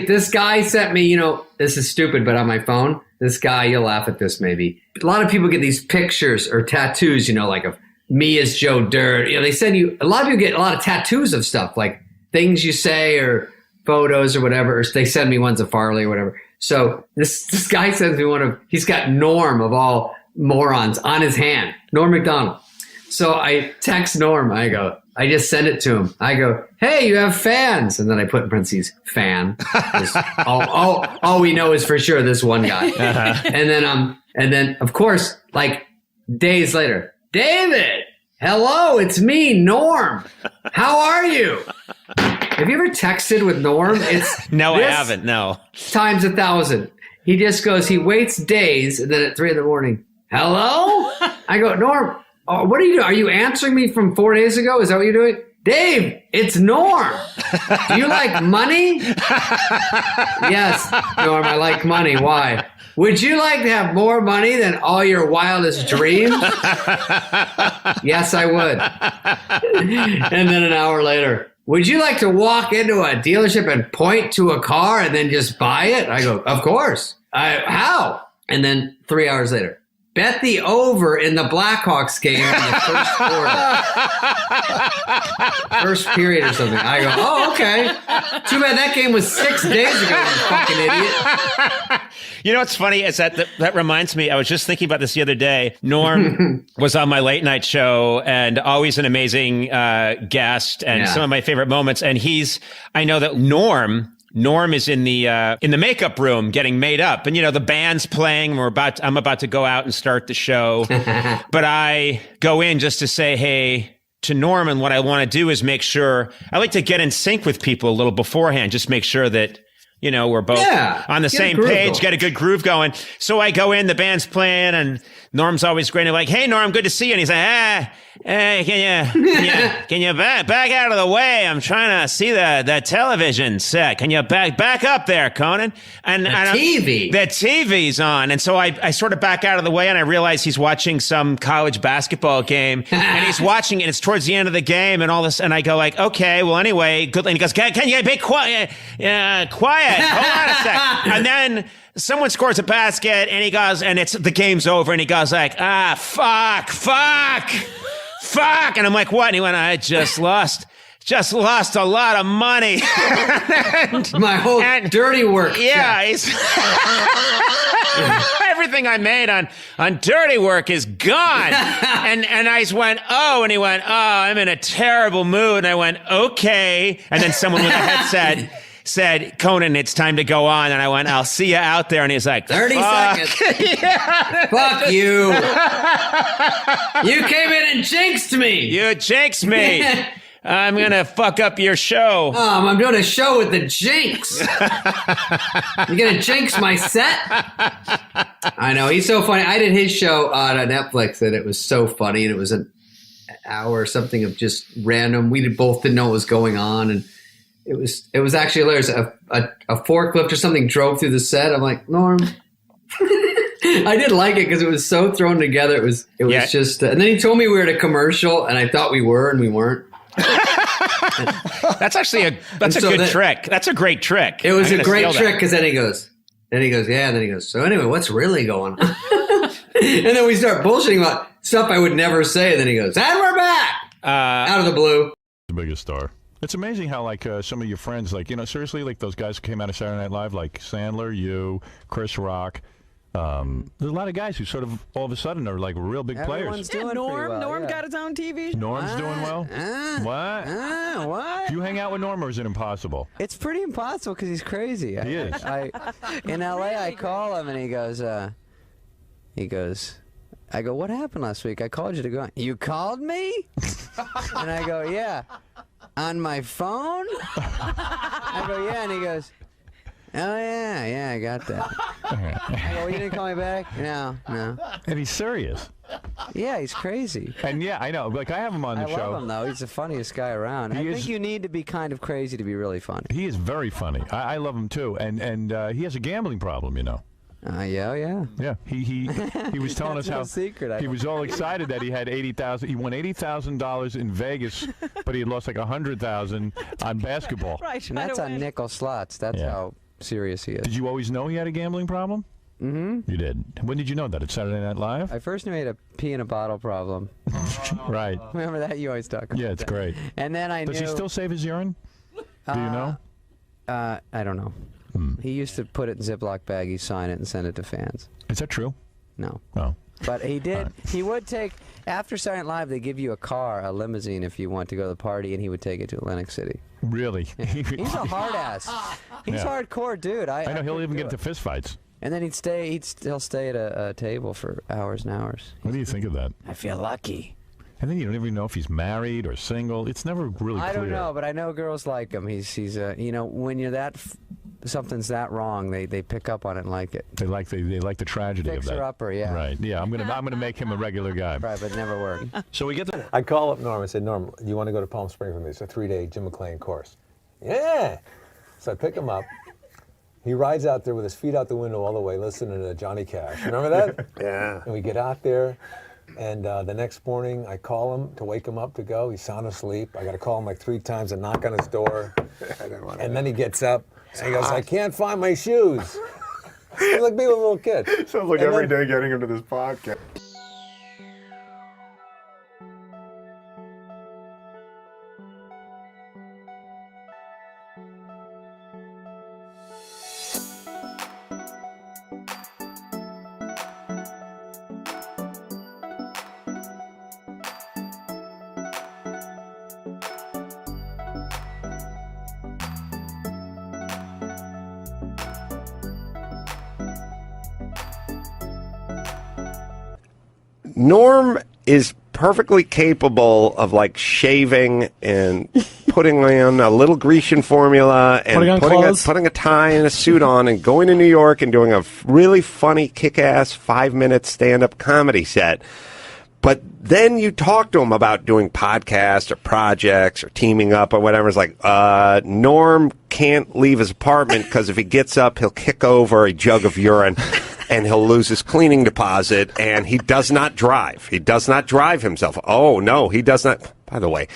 This guy sent me, this is stupid, but on my phone, this guy, you'll laugh at this maybe. A lot of people get these pictures or tattoos, like of me as Joe Dirt. They send you, a lot of people get a lot of tattoos of stuff, like things you say or photos or whatever. Or they send me ones of Farley or whatever. So this guy sends me he's got Norm of all morons on his hand, Norm Macdonald. So I text Norm, I just send it to him. I go, hey, you have fans. And then I put in parentheses, fan. All we know is for sure this one guy. Uh-huh. And then of course, like days later, David, hello, it's me, Norm. How are you? Have you ever texted with Norm? No, I haven't, no. Times 1,000. He just goes, he waits days, and then at 3 a.m, hello? I go, Norm, what are you doing? Are you answering me from 4 days ago? Is that what you're doing? Dave, it's Norm. Do you like money? Yes, Norm, I like money. Why? Would you like to have more money than all your wildest dreams? Yes, I would. And then an hour later, would you like to walk into a dealership and point to a car and then just buy it? I go, of course. How? And then 3 hours later, bet the over in the Blackhawks game in the first quarter. First period or something. I go, oh, okay. Too bad that game was 6 days ago, you fucking idiot. You know what's funny is that reminds me, I was just thinking about this the other day. Norm was on my late night show and always an amazing guest and some of my favorite moments. And I know that Norm is in the makeup room getting made up, and the band's playing. I'm about to go out and start the show, but I go in just to say hey to Norm, and what I want to do is make sure I like to get in sync with people a little beforehand, just make sure that we're both on the same page, get a good groove going. So I go in, the band's playing, and Norm's always grinning like, hey, Norm, good to see you. And he's like, hey, can you back out of the way? I'm trying to see the television set. Can you back up there, Conan? And TV. The TV's on. And so I sort of back out of the way, and I realize he's watching some college basketball game, and he's watching it. It's towards the end of the game and all this. And I go like, okay, well, anyway, good. And he goes, can you be quiet? Quiet. Hold on a sec. And then someone scores a basket, and he goes, and the game's over, and he goes like, fuck. And I'm like, what? And he went, I just lost a lot of money. My whole dirty work. Yeah. Everything I made on dirty work is gone. And I went, and he went, I'm in a terrible mood. And I went, okay. And then someone with a headset said, Conan, it's time to go on. And I went, I'll see you out there. And he's like, 30 seconds. Yeah. Fuck you. You came in and jinxed me. You jinxed me. I'm going to fuck up your show. I'm doing a show with the jinx. You're going to jinx my set? I know. He's so funny. I did his show on Netflix, and it was so funny. And it was an hour or something of just random. We both didn't know what was going on. And it was actually hilarious. A forklift or something drove through the set. I'm like, Norm. I did like it because it was so thrown together. It was just. And then he told me we were at a commercial, and I thought we were, and we weren't. That's actually a good trick. That's a great trick. It was a great trick because then he goes, yeah. And then he goes, so anyway, what's really going on? And then we start bullshitting about stuff I would never say. And then he goes, and we're back out of the blue. The biggest star. It's amazing how, like, some of your friends, like, seriously, like those guys who came out of Saturday Night Live, like Sandler, you, Chris Rock. There's a lot of guys who sort of all of a sudden are like real big players. Norm got his own TV show. Norm's doing well. What? What? Do you hang out with Norm, or is it impossible? It's pretty impossible because he's crazy. He is. In L.A., I call him and he goes. I go, what happened last week? I called you to go on. You called me? And I go, yeah. On my phone? I go, yeah. And he goes, oh, yeah, I got that. I go, you didn't call me back? No. And he's serious. Yeah, he's crazy. And yeah, I know. Like, I have him on the show. I love him, though. He's the funniest guy around. I think you need to be kind of crazy to be really funny. He is very funny. I love him, too. And he has a gambling problem, Yeah. Yeah, he was telling us That's no how secret. he was all excited that he had 80,000. He won $80,000 in Vegas, but he had lost like 100,000 on basketball. Right. And that's on nickel slots. That's how serious he is. Did you always know he had a gambling problem? Mm-hmm. You did. When did you know that? At Saturday Night Live? I first knew he had a pee in a bottle problem. Right. Remember that? You always talk about Yeah, it's that. great. And then I Does knew. he still save his urine? Do you know? I don't know. He used to put it in Ziploc baggies, sign it, and send it to fans. Is that true? No. Oh. But he did. He would take, after Saturday Night Live, they give you a car, a limousine, if you want to go to the party, and he would take it to Atlantic City. Really? Yeah. He's a hard ass. He's hardcore, dude. I know he'll couldn't even do get into it. fist fights. And then he'll stay at a table for hours and hours. What do you think of that? I feel lucky. And then you don't even know if he's married or single. It's never really clear. I don't know, but I know girls like him. He's when you're that something's that wrong, they pick up on it and like it. They like the tragedy of that. Fixer-upper, yeah. Right. Yeah. I'm gonna make him a regular guy. Right, but it never worked. So we get to. I call up Norm and said, Norm, do you want to go to Palm Springs with me? It's a 3-day Jim McClain course. Yeah. So I pick him up. He rides out there with his feet out the window all the way, listening to Johnny Cash. Remember that? Yeah. And we get out there, and the next morning I call him to wake him up to go. He's sound asleep. I got to call him like 3 times and knock on his door. And then he gets up and he goes, I can't find my shoes. He's like being a little kid. Sounds like every day getting into this podcast. Norm is perfectly capable of like shaving and putting on a little Grecian formula and putting a tie and a suit on and going to New York and doing a really funny, kick-ass 5-minute stand-up comedy set. But then you talk to him about doing podcasts or projects or teaming up or whatever. It's like, Norm can't leave his apartment because if he gets up, he'll kick over a jug of urine and he'll lose his cleaning deposit. And he does not drive. He does not drive himself. Oh, no, he does not. By the way,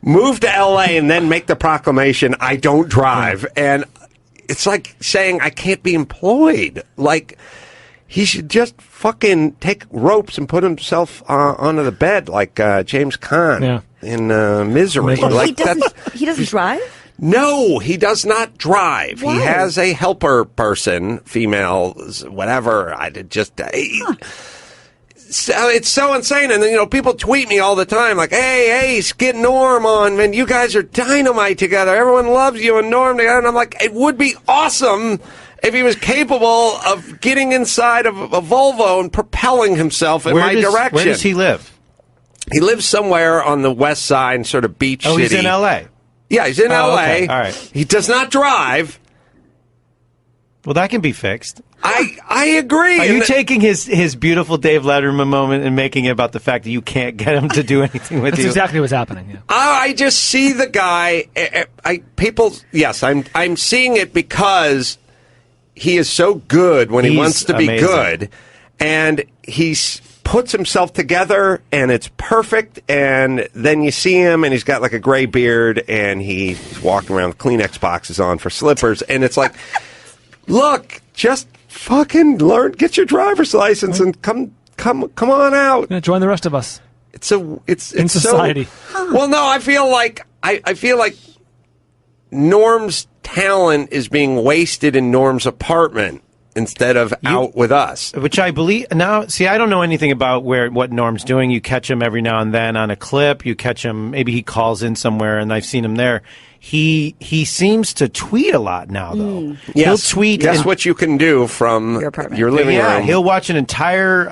move to L.A. and then make the proclamation, I don't drive. And it's like saying I can't be employed. Like, he should just fucking take ropes and put himself onto the bed like James Caan in Misery. Like he doesn't drive? No, he does not drive. Why? He has a helper person, female, whatever. So it's so insane. And then, people tweet me all the time like, hey, get Norm on, man. You guys are dynamite together. Everyone loves you and Norm together. And I'm like, it would be awesome if he was capable of getting inside of a Volvo and propelling himself in my direction. Where does he live? He lives somewhere on the west side, sort of beach city. Oh, he's in L.A.? Yeah, he's in L.A. Okay. All right. He does not drive. Well, that can be fixed. I agree. Are you taking his beautiful Dave Letterman moment and making it about the fact that you can't get him to do anything with That's you? exactly what's happening. Yeah. I just see the guy. I'm seeing it because he is so good when he wants to be amazing. good, and he's puts himself together and it's perfect, and then you see him and he's got like a gray beard and he's walking around with Kleenex boxes on for slippers, and it's like, look, just fucking learn, get your driver's license and come on out. Yeah, join the rest of us. It's in society. So, well, no, I feel like Norm's talent is being wasted in Norm's apartment instead of out with us. Which I believe now. See, I don't know anything about what Norm's doing. You catch him every now and then on a clip. You catch him. Maybe he calls in somewhere, and I've seen him there. He seems to tweet a lot now, though. Yes. He'll tweet. Guess what you can do from your living room. He'll watch an entire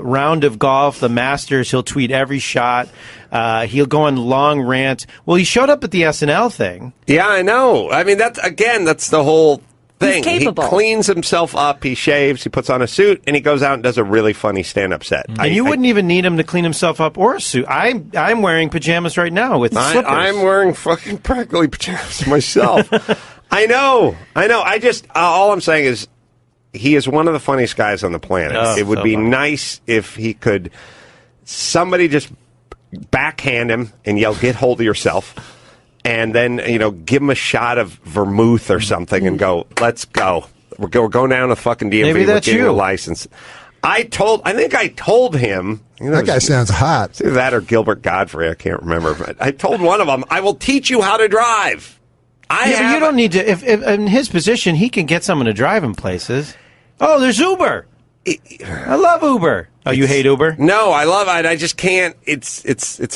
round of golf, the Masters. He'll tweet every shot. He'll go on long rants. Well, he showed up at the SNL thing. Yeah, I know. I mean, that's the whole thing. He's capable. He cleans himself up, he shaves, he puts on a suit, and he goes out and does a really funny stand-up set. And you wouldn't even need him to clean himself up or a suit. I'm wearing pajamas right now with slippers. I'm wearing fucking practically pajamas myself. I know. I just all I'm saying is he is one of the funniest guys on the planet. Oh, it would so be funny. nice if he could, somebody just backhand him and yell, "Get hold of yourself." And then, give him a shot of vermouth or something and go, "Let's go. We're going down to fucking DMV. Maybe We're that's getting you. a license." I think I told him. That guy sounds hot. It's either that or Gilbert Godfrey. I can't remember. But I told one of them, "I will teach you how to drive." But you don't need to. If in his position, he can get someone to drive him places. Oh, there's Uber. I love Uber. Oh, you hate Uber? No, I love it. I just can't. It's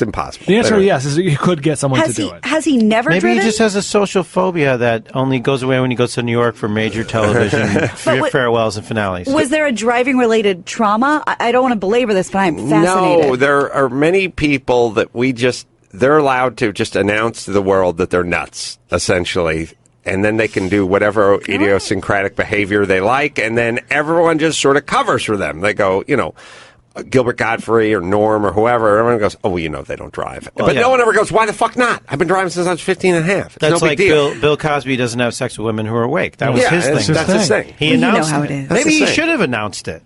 impossible. The answer, yes, is you could get someone to do it. Has he never Maybe driven? he just has a social phobia that only goes away when he goes to New York for major television farewells and finales. Was there a driving-related trauma? I don't want to belabor this, but I'm fascinated. No, there are many people that they're allowed to just announce to the world that they're nuts, essentially. And then they can do whatever idiosyncratic behavior they like, and then everyone just sort of covers for them. They go, Gilbert Godfrey or Norm or whoever, everyone goes, "Oh, well, they don't drive." But no one ever goes, "Why the fuck not? I've been driving since I was 15 and a half. It's That's no like big deal." Bill Cosby doesn't have sex with women who are awake. That was his thing. That's his thing. He announced how it is. Maybe he That's his should have announced it.